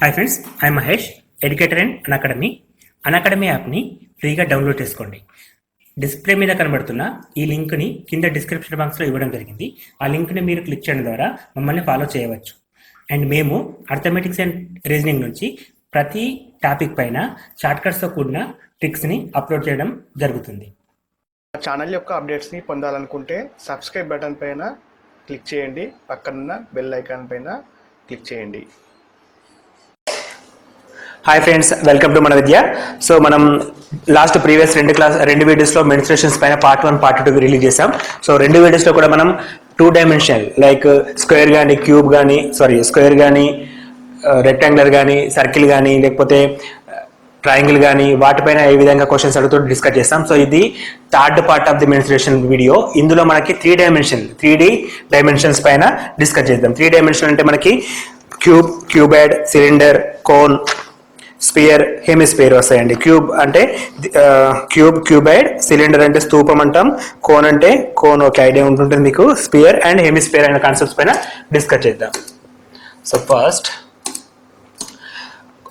Hi friends, I Mahesh, educator and Unacademy యాప్ని ఫ్రీగా download చేసుకోండి. డిస్ప్లే మీద కనబడుతున్న ఈ లింక్ని కింద డిస్క్రిప్షన్ బాక్స్లో ఇవ్వడం జరిగింది. ఆ లింక్ని మీరు క్లిక్ చేయడం ద్వారా మమ్మల్ని ఫాలో చేయవచ్చు. అండ్ మేము అర్థమెటిక్స్ అండ్ రీజనింగ్ నుంచి ప్రతి టాపిక్ పైన షార్ట్కట్స్తో కూడిన ట్రిక్స్ని అప్లోడ్ చేయడం జరుగుతుంది. ఛానల్ యొక్క అప్డేట్స్ని పొందాలనుకుంటే సబ్స్క్రైబ్ బటన్ పైన క్లిక్ చేయండి, పక్కనున్న బెల్ ఐకాన్ పైన క్లిక్ చేయండి. హాయ్ ఫ్రెండ్స్, వెల్కమ్ టు మన విద్య. సో మనం లాస్ట్ ప్రీవియస్ రెండు వీడియోస్లో మెన్స్ట్రుయేషన్స్ పైన పార్ట్ 1 పార్ట్ 2 రిలీజ్ చేసాం. సో రెండు వీడియోస్లో కూడా మనం 2 డైమెన్షనల్ లైక్ స్క్వేర్ కానీ స్క్వేర్ కానీ రెక్టాంగులర్ కానీ సర్కిల్ కానీ లేకపోతే ట్రయాంగిల్ కానీ వాటిపైన ఏ విధంగా క్వశ్చన్స్ అడుగుతూ డిస్కస్ చేస్తాం. సో ఇది third part of the menstruation video. ఇందులో మనకి 3D డైమెన్షన్స్ పైన డిస్కస్ చేద్దాం. 3 డైమెన్షన్ అంటే మనకి cube, cuboid, cylinder, cone, sphere, hemisphere వస్తాయండి. క్యూబ్ అంటే క్యూబాయిడ్, సిలిండర్ అంటే స్తూపం అంటాం, కోన్ అంటే కోన్ ఒక ఐడియా ఉంటుంటుంది మీకు. స్పియర్ అండ్ హెమిస్పియర్ అనే కాన్సెప్ట్స్ పైన డిస్కస్ చేద్దాం. సో ఫస్ట్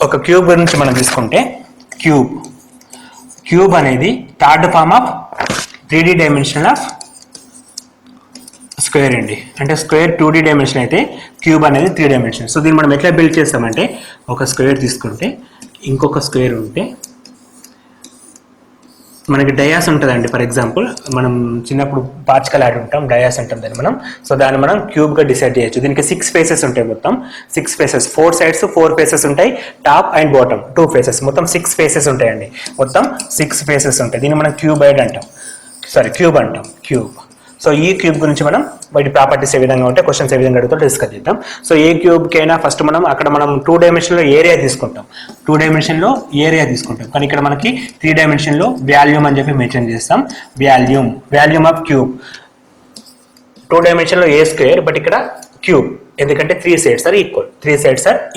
ఒక క్యూబ్ గురించి మనం తీసుకుంటే క్యూబ్ అనేది third form of 3D dimension of square అండి. అంటే స్క్వేర్ 2D డైమెన్షన్ అయితే క్యూబ్ అనేది 3 డైమెన్షన్. సో దీన్ని మనం ఎట్లా బిల్డ్ చేస్తామంటే ఒక స్క్వేర్ తీసుకుంటే ఇంకొక స్క్వేర్ ఉంటే మనకి డయాస్ ఉంటుందండి. ఫర్ ఎగ్జాంపుల్ మనం చిన్నప్పుడు పాచికలు ఆడి ఉంటాం, డయాస్ అంటాం దాన్ని మనం. సో దాన్ని మనం క్యూబ్గా డిసైడ్ చేయొచ్చు. దీనికి 6 ఫేసెస్ ఉంటాయి, మొత్తం 6 ఫేసెస్, 4 సైడ్స్ 4 ఫేసెస్ ఉంటాయి, టాప్ అండ్ బాటమ్ 2 ఫేసెస్, మొత్తం 6 ఫేసెస్ ఉంటాయండి. మొత్తం 6 ఫేసెస్ ఉంటాయి. దీన్ని మనం క్యూబ్ అంటాం. సో ఈ క్యూబ్ గురించి మనం వాటి ప్రాపర్టీస్ ఏ విధంగా ఉంటే క్వశ్చన్స్ ఏ విధంగా అడుగుతో డిస్కస్ చేద్దాం. సో ఏ క్యూబ్కైనా ఫస్ట్ మనం 2 డైమెన్షన్లో ఏరియా తీసుకుంటాం. 2 డైమెన్షన్లో ఏరియా తీసుకుంటాం, కానీ ఇక్కడ మనకి 3 డైమెన్షన్లో వాల్యూమ్ అని చెప్పి మెన్షన్ చేస్తాం. వాల్యూమ్ ఆఫ్ క్యూబ్ 2 డైమెన్షన్లో ఏ స్క్వేర్, బట్ ఇక్కడ క్యూబ్ ఎందుకంటే 3 sides are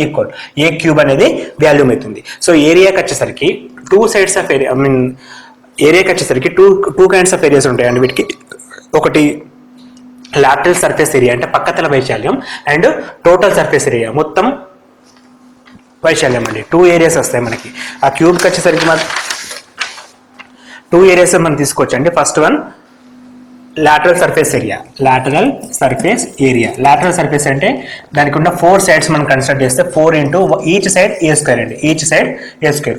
equal. A cube అనేది వాల్యూమ్ అవుతుంది. సో ఏరియాకి వచ్చేసరికి 2 సైడ్స్ ఆఫ్ ఏరియా ఏరియాకి వచ్చేసరికి టూ కైండ్స్ ఆఫ్ ఏరియాస్ ఉంటాయండి. వీటికి ఒకటి లాటరల్ సర్ఫేస్ ఏరియా అంటే పక్కతల వైశాల్యం, అండ్ టోటల్ సర్ఫేస్ ఏరియా మొత్తం వైశాల్యం అండి. 2 ఏరియాస్ వస్తాయి మనకి. ఆ క్యూబ్కి వచ్చేసరికి మనం 2 ఏరియాస్ మనం తీసుకోవచ్చు అండి. First one lateral surface area అంటే దానికి ఉన్న 4 సైడ్స్ మనం కన్సిడర్ చేస్తే 4 ఇంటూ ఈచ్ సైడ్ ఏ స్క్వేర్ అండి.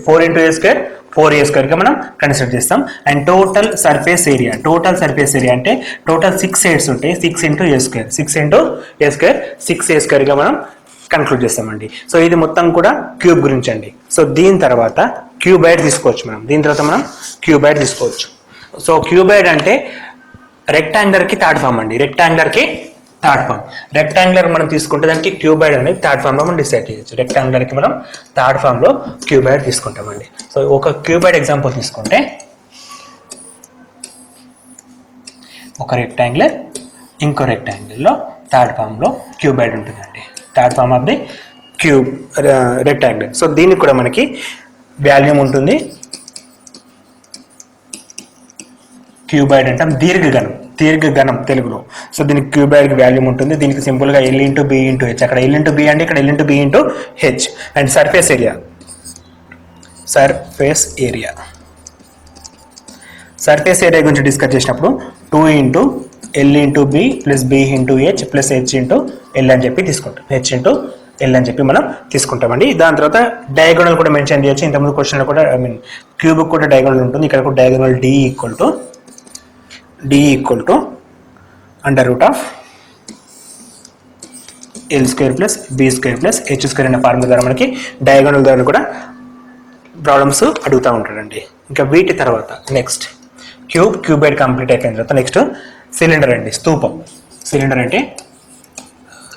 4 ఇంటూ ఏ స్క్వేర్ 4a² గా మనం కన్సిడర్ చేస్తాం. అండ్ టోటల్ సర్ఫేస్ ఏరియా అంటే టోటల్ 6 సైడ్స్ ఉంటాయి, 6 ఇంటూ ఏ స్క్వేర్ 6a² గా మనం కన్క్లూడ్ చేస్తామండి. సో ఇది మొత్తం కూడా క్యూబ్ గురించి అండి. సో దీని తర్వాత క్యూబాయిడ్ తీసుకోవచ్చు. సో క్యూబాయిడ్ అంటే రెక్టాంగులర్కి థర్డ్ ఫామ్ అండి. రెక్టాంగులర్ మనం తీసుకుంటే దానికి క్యూబాయిడ్ అనేది థర్డ్ ఫామ్ లో మనం డిసైడ్ చేయొచ్చు. రెక్టాంగులర్కి మనం థర్డ్ ఫామ్ లో క్యూబాయిడ్ తీసుకుంటామండి. సో ఒక క్యూబాయిడ్ ఎగ్జాంపుల్ తీసుకుంటే ఒక రెక్టాంగులర్ ఇంకో రెక్టాంగిల్లో థర్డ్ ఫామ్ లో క్యూబాయిడ్ ఉంటుందండి. Third form of the cube rectangular. So దీనికి కూడా మనకి వాల్యూమ్ ఉంటుంది. క్యూబాయిడ్ అంటాం దీర్ఘఘనం తెలుగులో. సో దీనికి క్యూబాయిడ్ వాల్యూమ్ ఉంటుంది. దీనికి సింపుల్ గా L into B into H, అక్కడ L ఇంటూ B అంటే ఇక్కడ L into B into H. And surface area గురించి డిస్కస్ చేసినప్పుడు 2 into L into B plus B into H plus H into L అని చెప్పి మనం తీసుకుంటామండి. దాని తర్వాత డయాగోనల్ కూడా మెన్షన్ చేయొచ్చు. ఇంతకుముందు క్వశ్చన్లో కూడా క్యూబ్ కూడా డయాగోనల్ ఉంటుంది. ఇక్కడ కూడా diagonal D equal to under root of L² plus B² plus H² అనే ఫార్ములా ద్వారా మనకి డయాగోనల్ ద్వారా కూడా ప్రాబ్లమ్స్ అడుగుతూ ఉంటాడండి. ఇంకా వీటి తర్వాత నెక్స్ట్ క్యూబాయిడ్ కంప్లీట్ అయిపోయిన తర్వాత నెక్స్ట్ సిలిండర్ అండి. సిలిండర్ అంటే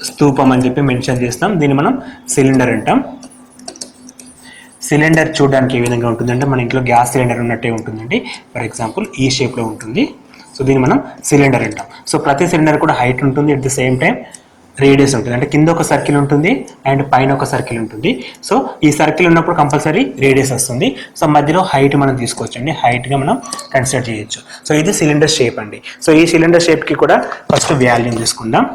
స్తూపం అని చెప్పి మెన్షన్ చేస్తాం. దీన్ని మనం సిలిండర్ అంటాం. సిలిండర్ చూడడానికి ఏ విధంగా ఉంటుందంటే మన ఇంట్లో గ్యాస్ సిలిండర్ ఉన్నట్టే ఉంటుందండి. ఫర్ ఎగ్జాంపుల్ ఈ షేప్లో ఉంటుంది. సో దీన్ని మనం సిలిండర్ అంటాం. సో ప్రతి సిలిండర్ కూడా హైట్ ఉంటుంది, at the same time radius ఉంటుంది. అంటే కింద ఒక సర్కిల్ ఉంటుంది అండ్ పైన ఒక సర్కిల్ ఉంటుంది. సో ఈ సర్కిల్ ఉన్నప్పుడు కంపల్సరీ రేడియస్ వస్తుంది. సో మధ్యలో హైట్ మనం తీసుకోవచ్చు అండి, హైట్గా మనం కన్సిడర్ చేయొచ్చు. సో ఇది సిలిండర్ షేప్ అండి. సో ఈ సిలిండర్ షేప్కి కూడా ఫస్ట్ వాల్యూమ్ తీసుకుందాం.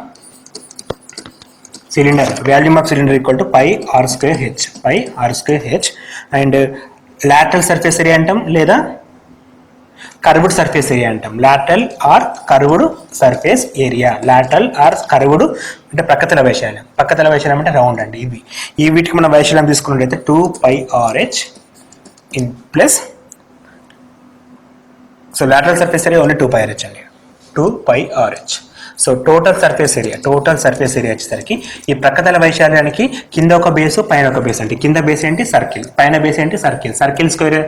cylinder, volume of cylinder equal to pi r square h, pi r square h. And lateral surface area అంటాం లేదా కర్వ్డ్ సర్ఫేస్ ఏరియా అంటాం. Lateral or curved surface area, lateral or curved అంటే ప్రక్కతల వైశాల్యం, ప్రక్కతల వైశాల్యం అంటే round అండి. ఈ వీటికి మనం వైశాల్యం తీసుకున్నట్లయితే 2πrh in plus, so lateral surface area only 2πrh అండి, 2πrh. So total surface area వచ్చేసరికి ఈ ప్రక్కతల వైశాల్యానికి కింద ఒక బేసు పైన ఒక బేస్ అంటే కింద బేస్ ఏంటి సర్కిల్, పైన బేస్ ఏంటి సర్కిల్, సర్కిల్ స్క్వేర్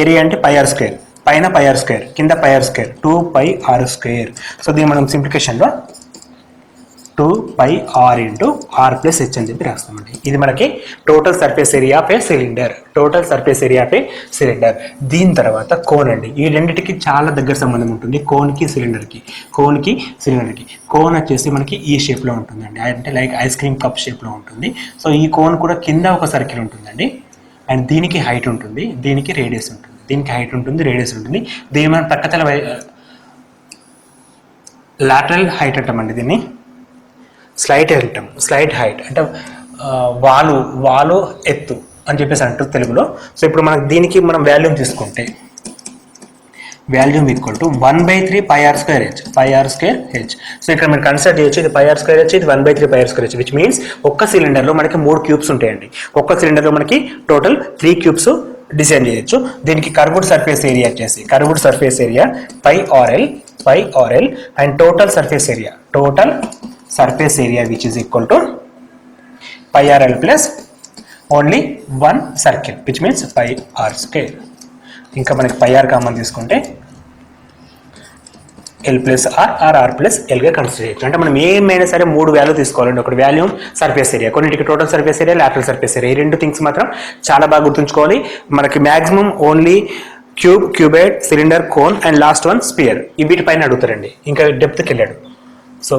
ఏరియా అంటే πr స్క్వేర్, పైన πr స్క్వేర్ కింద πr square 2πr square. So దీన్ని మనం సింప్లిఫికేషన్లో 2πr into r plus h అని చెప్పి రాస్తామండి. ఇది మనకి total surface area of A cylinder, total surface area of A cylinder. దీని తర్వాత కోన్ అండి. ఈ రెండింటికి చాలా దగ్గర సంబంధం ఉంటుంది, కోన్కి సిలిండర్కి. కోన్ వచ్చేసి మనకి ఈ షేప్లో ఉంటుందండి, అంటే లైక్ ఐస్ క్రీమ్ కప్ షేప్లో ఉంటుంది. సో ఈ కోన్ కూడా కింద ఒక సర్కిల్ ఉంటుందండి, అండ్ దీనికి హైట్ ఉంటుంది, దీనికి రేడియస్ ఉంటుంది, దీనికి హైట్ ఉంటుంది, రేడియస్ ఉంటుంది. దీని మనం ప్రక్కతల లాటరల్ హైట్ అంటామండి, దీన్ని స్లైట్ అంటాం. స్లైట్ హైట్ అంటే వాలు ఎత్తు అని చెప్పేసి అంటారు తెలుగులో. సో ఇప్పుడు మనకు దీనికి మనం వాల్యూమ్ తీసుకుంటే volume equal to 1/3 πr square H. So ఇక్కడ మీరు కన్సిడర్ చేయొచ్చు, ఇది πr స్క్వేర్ హెచ్, ఇది 1/3 πr square H, which means ఒక్క సిలిండర్లో మనకి 3 క్యూబ్స్ ఉంటాయండి. ఒక్క సిలిండర్లో మనకి టోటల్ 3 క్యూబ్స్ డిజైన్ చేయొచ్చు. దీనికి కర్వ్డ్ సర్ఫేస్ ఏరియా వచ్చేసి πrl and total surface area which is equal to πrl plus only 1 circle which means πr square. ఇంకా మనకి πr కామన్ తీసుకుంటే l ప్లస్ ఆర్ ప్లస్ ఎల్గా కన్సిడర్ చేయొచ్చు. అంటే మనం ఏమైనా సరే 3 వాల్యూ తీసుకోవాలండి. ఒకటి వాల్యూమ్, సర్ఫేస్ ఏరియా, కొన్నిటికి total surface area, lateral surface area. ఈ 2 థింగ్స్ మాత్రం చాలా బాగా గుర్తుంచుకోవాలి. మనకి maximum only cube, cuboid, cylinder, cone and last one sphere, ఈ వీటిపైన అడుగుతారండి. ఇంకా డెప్త్కి వెళ్ళాడు. సో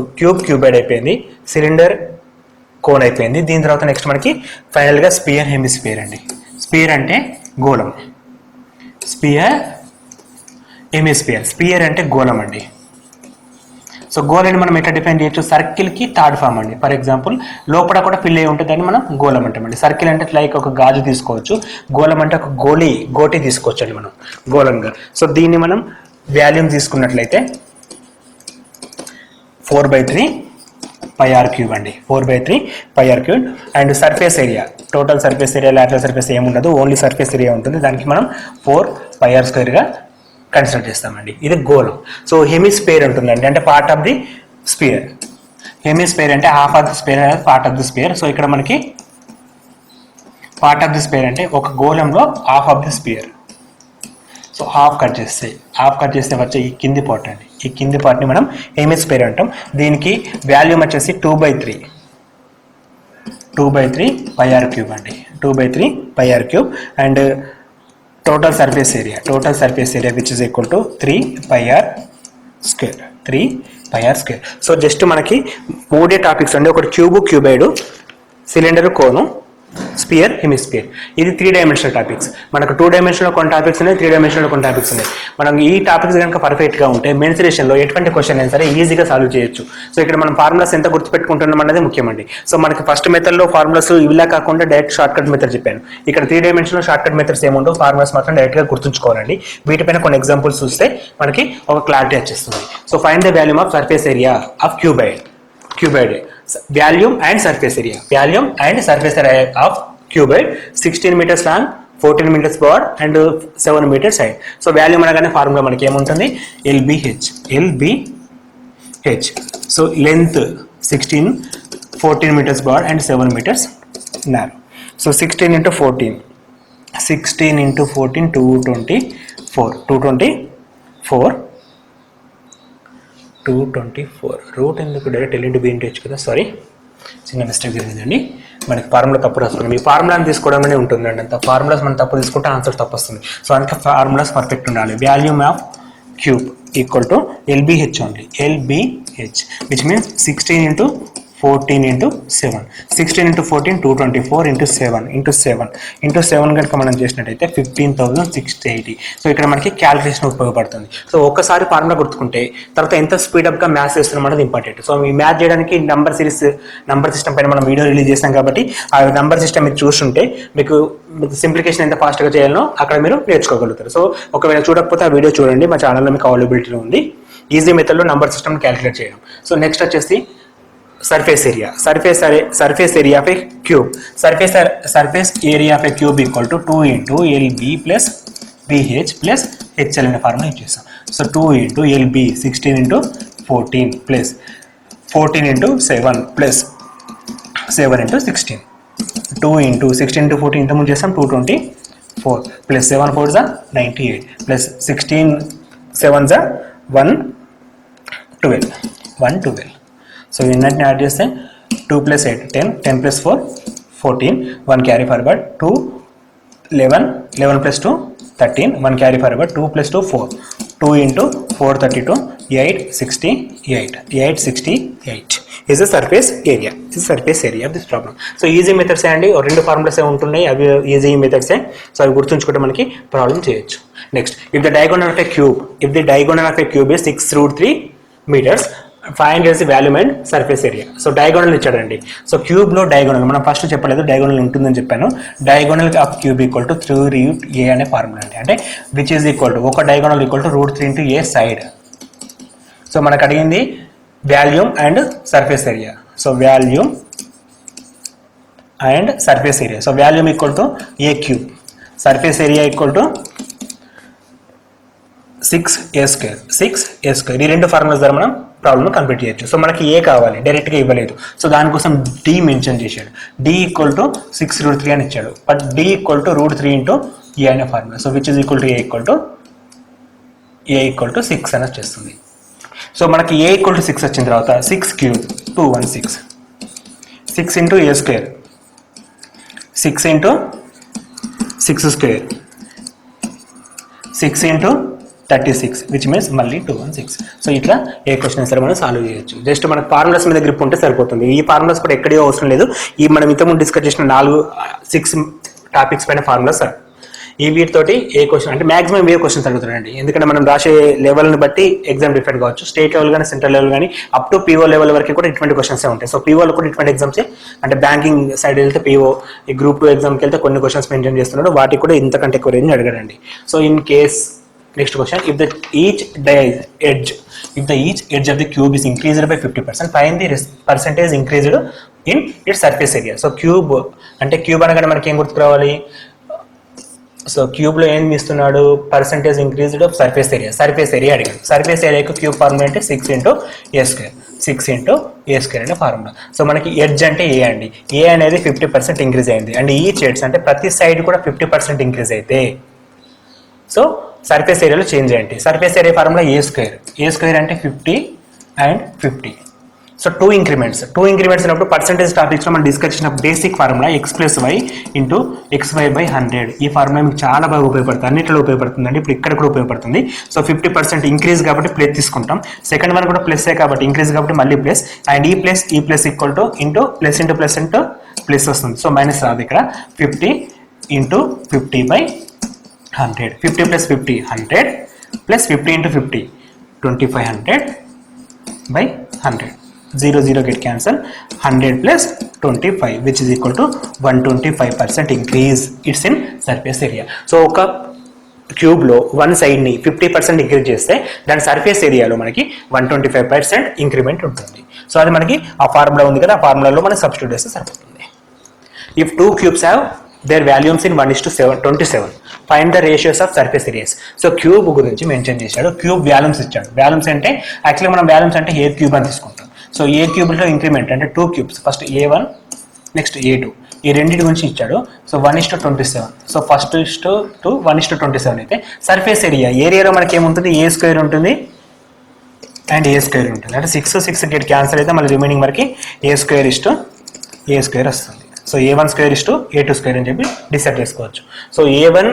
క్యూబైడ్ అయిపోయింది, సిలిండర్, కోన్ అయిపోయింది. దీని తర్వాత నెక్స్ట్ మనకి ఫైనల్గా స్పియర్, హెమిస్పియర్ అండి. స్పియర్ అంటే గోళం, స్పియర్ అంటే గోళం అండి. సో గోళాన్ని మనం ఎట్లా డిఫైన్ చేయొచ్చు, సర్కిల్కి థర్డ్ ఫామ్ అండి. ఫర్ ఎగ్జాంపుల్ లోపల కూడా ఫిల్ అయి ఉంటుంది, దాన్ని మనం గోళం అంటామండి. సర్కిల్ అంటే లైక్ ఒక గాజు తీసుకోవచ్చు, గోళం అంటే ఒక గోటి తీసుకోవచ్చు అండి మనం గోళంగా. సో దీన్ని మనం వాల్యూమ్ తీసుకున్నట్లయితే 4/3 πr క్యూబ్ అండి, 4/3 πr cube. And surface area, total surface area, lateral surface ఏముండదు, ఓన్లీ సర్ఫేస్ ఏరియా ఉంటుంది. దానికి మనం 4 πr స్క్వేర్గా కన్సిడర్ చేస్తామండి. ఇది గోళం. సో హెమిస్పియర్ ఉంటుందండి, అంటే part of the sphere. Hemisphere అంటే half of the sphere, part of the sphere. So ఇక్కడ మనకి పార్ట్ ఆఫ్ ది స్పియర్ అంటే ఒక గోళంలో half of the sphere. So half cut చేస్తే వచ్చే ఈ కింది పార్ట్ అండి, ఈ కింది పార్ట్ని మనం హెమిస్పియర్ అంటాం. దీనికి వాల్యూమ్ వచ్చేసి 2/3 πr క్యూబ్ అండి, 2/3 πr cube. And total surface area which is equal to 3 πr square. So just మనకి 3 టాపిక్స్ అండి, ఒకటి క్యూబైడ్, సిలిండర్, కోను, స్పియర్, హెమిస్పియర్. ఇది 3 డైమెన్షనల్ టాపిక్స్. మనకు 2 డైమెన్షనల్ కొన్ని టాపిక్స్ ఉన్నాయి, 3 డైమెన్షనల్ కొన్ని టాపిక్స్ ఉన్నాయి. మనం ఈ టాపిక్స్ కనుక పర్ఫెక్ట్గా ఉంటే మెన్సురేషన్లో ఎటువంటి క్వశ్చన్ అయినా సరే ఈజీగా సాల్వ్ చేయొచ్చు. సో ఇక్కడ మనం ఫార్ములాస్ ఎంత గుర్తుపెట్టుకుంటున్నాం అన్నది ముఖ్యమండి. సో మనకి ఫస్ట్ మెథడ్లో ఫార్ములాస్ ఇలా కాకుండా డైరెక్ట్ షార్ట్ కట్ మెథడ్ చెప్పాను. ఇక్కడ 3 డైమెన్షనల్ షార్ట్ కట్ మెథడ్స్ ఏముండవు, ఫార్ములాస్ మాత్రం డైరెక్ట్గా గుర్తుంచుకోవాలండి. వీటిపైన కొన్ని ఎగ్జాంపుల్స్ చూస్తే మనకి ఒక క్లారిటీ వచ్చేస్తుంది. So find the volume of surface area of cuboid. Volume and surface area of cuboid 16 meters long, 14 meters broad and 7 meters height. So volume అనగానే ఫార్ములా మనకి ఏముంటుంది, LBH. So length 16, 14 meters broad and 7 meters narrow. So 16 into 14, 224. రూట్ ఎందుకు direct L into B into H కదా, sorry చిన్న mistake జరిగిందండి. మనకి formula తప్పు రాసుకున్నాం. మీ ఫార్ములాని తీసుకోవడమే ఉంటుందండి, అంత ఫార్ములాస్ మనం తప్పు తీసుకుంటే ఆన్సర్ తప్పు వస్తుంది. సో అందుకే ఫార్ములాస్ పర్ఫెక్ట్ ఉండాలి. Volume of cube equal to LBH only, LBH which means 16 into 14 into 7. 16 into 14, 224 into 7 into 7 into 7 కనుక మనం చేసినట్టయితే 15,680. సో ఇక్కడ మనకి క్యాలిక్యులేషన్ ఉపయోగపడుతుంది. సో ఒక్కసారి ఫార్ములా గుర్తుకుంటే తర్వాత ఎంత స్పీడప్గా మ్యాథ్స్ చేస్తున్నాం అనేది ఇంపార్టెంట్. సో ఈ మ్యాథ్ చేయడానికి నంబర్ సిస్టమ్ పైన మనం వీడియో రిలీజ్ చేస్తాం కాబట్టి ఆ నంబర్ సిస్టమ్ మీరు చూస్తుంటే మీకు సింప్లికేషన్ ఎంత ఫాస్ట్గా చేయాలనో అక్కడ మీరు నేర్చుకోగలుగుతారు. సో ఒకవేళ చూడకపోతే ఆ వీడియో చూడండి, మా ఛానల్లో మీకు అవైలబిలిటీలో ఉంది. ఈజీ మెథడ్లో నంబర్ సిస్టమ్ క్యాలిక్యులేట్ చేయడం. సో నెక్స్ట్ వచ్చేసి surface area of a cube. Surface area of a cube equal to 2 into LB plus BH plus HL అనే ఫార్ములా యూజ్ చేస్తాం. So 2 into LB 16 into 14 plus 14 into 7 plus 7 into 16. 2 into 16 into 14 ఇంతకుముందు చేస్తాం 224 plus 7 4 is 98 plus 16 7 is 112. So ఇవన్నీ add చేస్తే 2 plus 8 10, 10 plus 4 14, 1 carry forward 2 11, 11 plus 2 13, 1 carry forward 2 plus 2 4, 2 into 4 32, 868 is the surface area. This is surface area of this problem. So easy methods అండి, రెండు formulas ఉంటున్నాయి, అవి easy మెథడ్సే. So అవి గుర్తుంచుకుంటే మనకి problem చేయొచ్చు. Next, if the diagonal of a cube is 6√3 meters, find చేసి volume and surface area. So diagonal ఇచ్చాడండి. సో క్యూబ్లో డయాగోనల్ మనం ఫస్ట్ చెప్పలేదు, డయాగోనల్ ఉంటుందని చెప్పాను. Diagonal of cube equal to 3√a అనే ఫార్ములా అండి. అంటే విచ్ ఈజ్ ఈక్వల్ టు ఒక diagonal equal to √3 into a side. So మనకు అడిగింది volume and surface area. So volume and surface area. So volume equal to a cube, surface area equal to 6a². ఈ రెండు formulas ద్వారా మనం problem complete చేయొచ్చు. So మనకి ఏ కావాలి, డైరెక్ట్గా ఇవ్వలేదు. సో దానికోసం డి మెన్షన్ చేశాడు. డి ఈక్వల్ టు 6√3 అని ఇచ్చాడు. But D equal to √3 into A అనే formula. So which is equal to A equal to 6 అని వచ్చేస్తుంది. సో మనకి ఏ ఈక్వల్ టు 6 వచ్చిన తర్వాత 6 cube 216, 6 into a², 6 into 6², 6 into 36, which means మళ్ళీ 216. సో ఇట్లా ఏ క్వశ్చన్ సరే మనం సాల్వ్ చేయొచ్చు. జస్ట్ మనకు ఫార్ములాస్ మీద గ్రిప్ ఉంటే సరిపోతుంది. ఈ ఫార్ములాస్ కూడా ఎక్కడో అవసరం లేదు. ఈ మనం ఇంతకుముందు డిస్కస్ చేసిన 6 టాపిక్స్ పైన ఫార్ములాస్ సార్. ఈ వీటితోటి ఏ క్వశ్చన్ అంటే మాక్సిమం ఏ క్వశ్చన్స్ అడుగుతారండి. ఎందుకంటే మనం రాసే లెవెల్ని బట్టి ఎగ్జామ్ డిఫరెంట్ కావచ్చు. స్టేట్ లెవెల్ కానీ సెంట్రల్ లెవెల్ కానీ అప్ టు పీఓ లెవెల్ వరకు కూడా ఇటువంటి క్వశ్చన్స్ ఉంటాయి. సో పీఓలో కూడా ఇటువంటి ఎగ్జామ్స్ అంటే బ్యాంకింగ్ సైడ్ వెళ్తే పీఓ, ఈ గ్రూప్ 2 ఎగ్జామ్కి వెళ్తే కొన్ని క్వశ్చన్స్ మెన్షన్ చేస్తున్నాడు, వాటికి కూడా ఇంతకంటే ఎక్కువ రేంజ్ అడగడండి. So in case next question, if each edge of the cube is increased by 50%, find the percentage increased in its surface area. So cube అంటే క్యూబ్ అనగానే మనకి ఏం గుర్తుకు రావాలి? సో క్యూబ్లో ఏం ఇస్తున్నాడు? Percentage increased of surface area. Surface area అడిగాడు. Surface ఏరియాకు cube formula అంటే 6 into a², 6 into a² అనే ఫార్ములా. సో మనకి ఎడ్జ్ అంటే ఏ అండి. ఏ అనేది 50% ఇంక్రీజ్ అయింది. అండ్ ఈచ్ ఎడ్జ్ అంటే ప్రతి సైడ్ కూడా 50% ఇంక్రీజ్ అయితే సో సర్ఫేస్ ఏరియాలో చేంజ్ అయ్యండి. సర్ఫేస్ ఏరియా ఫార్ములా a² అంటే 50 and 50. సో 2 ఇంక్రిమెంట్స్ ఉన్నప్పుడు పర్సెంటేజ్ టాపిక్స్లో మనం డిస్కస్ చేసిన basic formula x+y into xy/100. ఈ ఫార్ములా మీకు చాలా బాగా ఉపయోగపడుతుంది, అన్నింటిలో ఉపయోగపడుతుంది అండి. ఇప్పుడు ఇక్కడ కూడా ఉపయోగపడుతుంది. సో 50% ఇంక్రీజ్ కాబట్టి ప్లస్ తీసుకుంటాం. సెకండ్ వన్ కూడా ప్లస్ఏ కాబట్టి ఇంక్రీజ్ కాబట్టి మళ్ళీ ప్లస్. అండ్ ఈ plus equal to into plus into plus వస్తుంది. సో మైనస్ రాదు ఇక్కడ. 50 into 50/100. 50 plus 50 100 plus 50 into 50 2500/100. 0 get cancel. 100 plus 25 which is equal to 125% increase. It's in surface area. So ఒక క్యూబ్లో one సైడ్ని 50% increase చేస్తే దాని surface ఏరియాలో మనకి 125% increment ఉంటుంది. సో అది మనకి ఆ ఫార్ములా ఉంది కదా, ఆ ఫార్ములాలో మనం సబ్స్టిట్యూట్ చేస్తే సరిపోతుంది. If 2 cubes have their volumes in 1:27, find the ratios of surface areas. So cube గురించి మెన్షన్ చేశాడు. క్యూబ్ వాల్యూమ్స్ ఇచ్చాడు. వాల్యూమ్స్ అంటే యాక్చువల్గా మనం వాల్యూమ్స్ అంటే ఏ క్యూబ్ అని తీసుకుంటాం. సో ఏ క్యూబ్లో ఇంక్రిమెంట్ అంటే 2 cubes, first A1 next A2, ఈ రెండింటి గురించి ఇచ్చాడు. సో 1:27. సో ఫస్ట్ 1:2 1:27 అయితే సర్ఫేస్ ఏరియాలో మనకి ఏముంటుంది? A² ఉంటుంది అండ్ A² ఉంటుంది. అంటే 6 గెట్ క్యాన్సల్ అయితే మళ్ళీ రిమైనింగ్ మనకి A² వస్తుంది. సో A1² A2² అని చెప్పి డిసైడ్ చేసుకోవచ్చు. సో A1²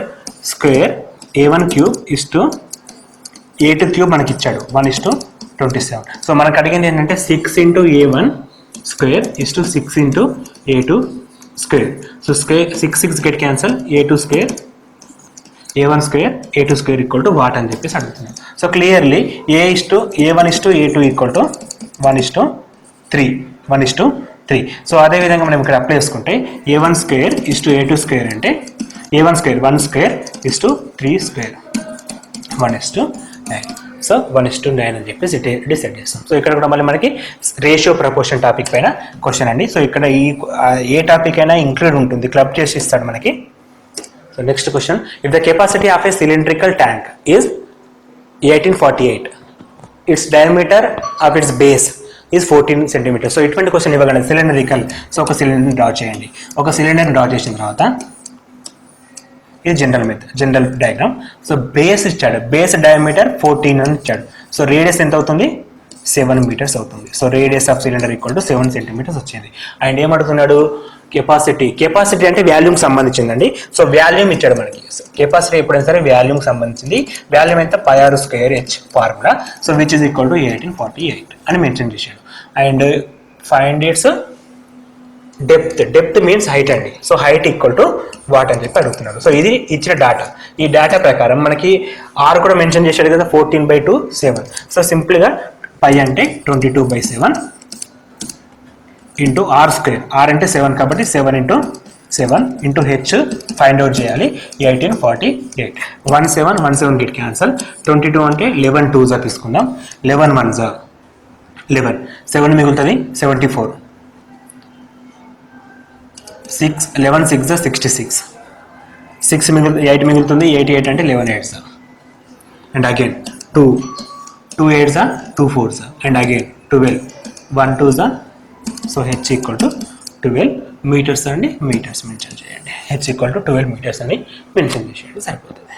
A2³ మనకి ఇచ్చాడు 1:27. సో మనకు అడిగింది ఏంటంటే 6 into A1 square is to 6 into a2 square. So square 6 get cancel, a2 square a1 square a2 square equal to what అని చెప్పేసి అడుగుతున్నాం. So clearly a1 is to a2 equal to 1:3. So అదేవిధంగా మనం ఇక్కడ apply చేసుకుంటే a1 square is to a2 square అంటే a1 square 1 square is to 3 square 1:9. So 1:9 అని చెప్పేసి డిసైడ్ చేస్తాం. సో ఇక్కడ కూడా మళ్ళీ మనకి రేషియో ప్రపోర్షన్ టాపిక్ పైన క్వశ్చన్ అండి. సో ఇక్కడ ఏ టాపిక్ అయినా ఇంక్లూడ్ ఉంటుంది, క్లబ్ చేసి ఇస్తాడు మనకి. So next question, if the capacity of a cylindrical tank is 1848, it's diameter of its base is 14 centimetre. So ఇటువంటి క్వశ్చన్ ఇవ్వగలరు సిలిండరికల్. సో ఒక సిలిండర్ డ్రా చేయండి. ఒక సిలిండర్ డ్రా చేసిన తర్వాత ఇది జనరల్ డయాగ్రామ్. సో బేస్ ఇచ్చాడు, బేస్ డయామీటర్ 14 అని ఇచ్చాడు. సో రేడియస్ ఎంత అవుతుంది, 7 మీటర్స్ అవుతుంది. So radius of cylinder equal to 7 centimetres వచ్చింది. అండ్ ఏమడుతున్నాడు, కెపాసిటీ అంటే వాల్యూమ్ సంబంధించిందండి. సో వాల్యూమ్ ఇచ్చాడు మనకి. కెపాసిటీ ఎప్పుడైనా సరే వాల్యూమ్ సంబంధించింది. వాల్యూమ్ ఎంత, πr²h formula. So which is equal to 1848 అని మెన్షన్ చేశాడు. And find its depth means height అండి. So height equal to what అని చెప్పి అడుగుతున్నాడు. సో ఇది ఇచ్చిన డేటా. ఈ డేటా ప్రకారం మనకి ఆర్ కూడా మెన్షన్ చేశాడు కదా, 14/2 7. సో సింపుల్గా పై అంటే 22/7 ఇంటూ ఆర్ స్క్వేర్. ఆర్ అంటే 7 కాబట్టి 7 into 7 into H find out చేయాలి. 1848. 17 గెట్ క్యాన్సల్. 22 అంటే 11 2s తీసుకుందాం. 11 1s 11. 7 మిగులుతుంది 74. 11 6 66. 8 మిగులుతుంది 88 అంటే 11 8s. And again 2 8s 2 4s and again 12 1 2s. So H equal to 12 metres అండి. మీటర్స్ మెన్షన్ చేయండి. హెచ్ ఈక్వల్ టు 12 మీటర్స్ అని మెన్షన్ చేసేయండి, సరిపోతుంది.